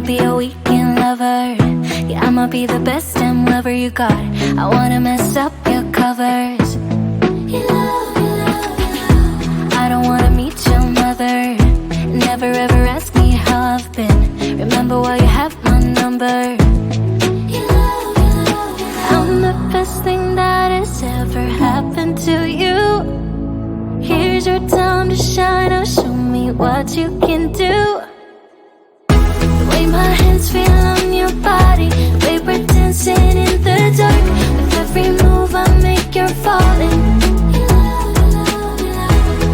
be a weekend lover. Yeah, I'ma be the best damn lover you got. I wanna mess up your covers. I don't wanna meet your mother. Never ever ask me how I've been. Remember why you have my number. I'm the best thing that has ever happened to you. Here's your time to shine. Now show me what you can do. The way my hands feel on your body, the way we're dancing in the dark. With every move I make, you're falling.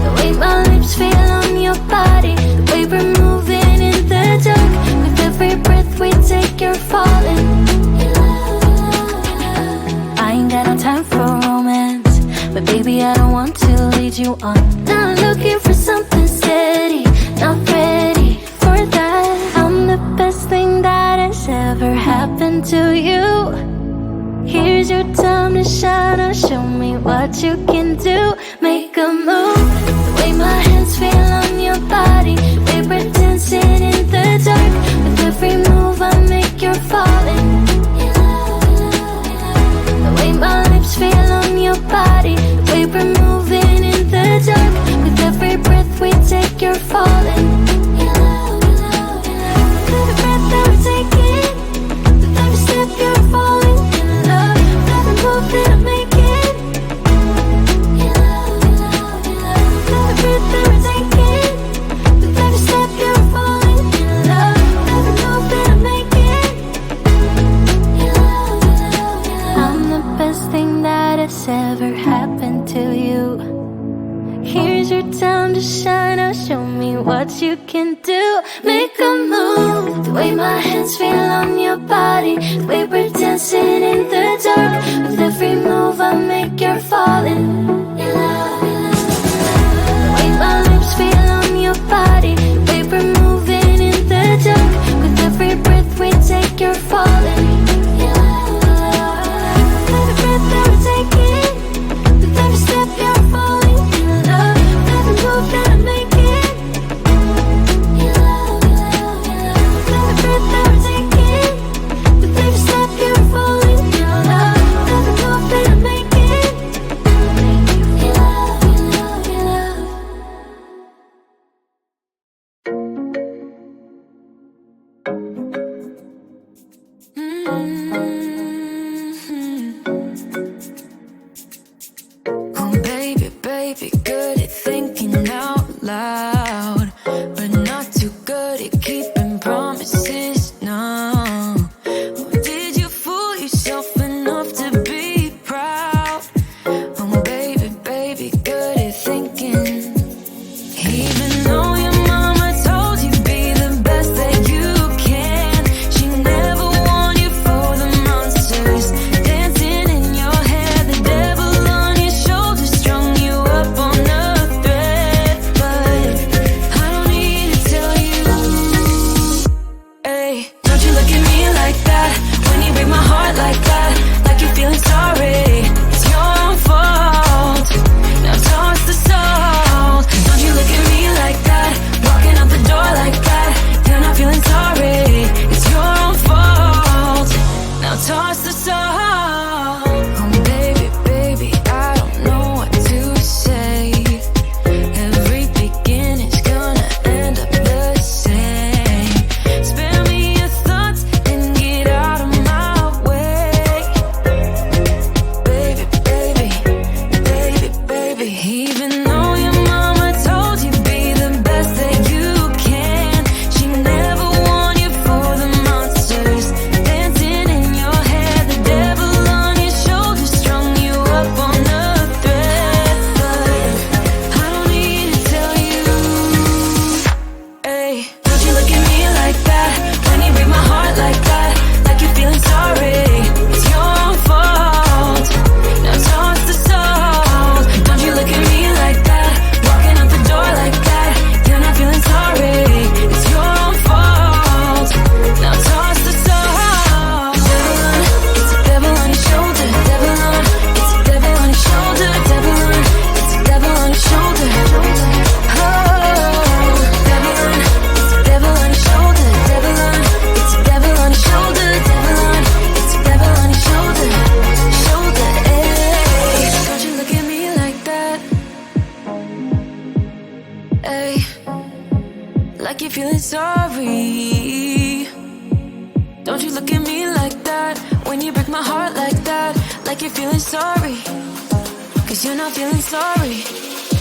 The way my lips feel on your body, the way we're moving in the dark. With every breath we take, you're falling. I ain't got no time for romance, but baby I don't want to lead you on. Not looking for something steady, not ready for that. I'm the best thing that has ever happened to you. Here's your time to shine. Now show me what you can do. Make a move. The way my hands feel on your body, the way we're dancing in the dark. With every move I make, you're falling. The way my lips feel on your body, the way we're moving in the dark. With every breath we take, you're falling. With every breath that we're taking, with every step you're falling in love. With every move that I'm making, with every breath that we're taking, with every step you're falling in love. With every move that I'm making, I'm the best thing that has ever happened to you. Here's your time to shine. Now show me what you can do. Make a move. The way my hands feel on your body, the way we're dancing in the dark. With every move I make, you're falling. The way my lips feel on your body, the way we're moving in the dark. With every breath we take, you're falling. With every breath that we're taking, with every step you're falling in love. With every move that I'm making, with every breath that we're taking, with every step you're falling in love. With every move that I'm making, like you're feeling sorry. Don't you look at me like that when you break my heart like that, like you're feeling sorry, 'cause you're not feeling sorry.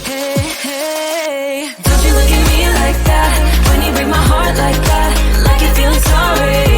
Hey, hey. Don't you look at me like that when you break my heart like that, like you're feeling sorry.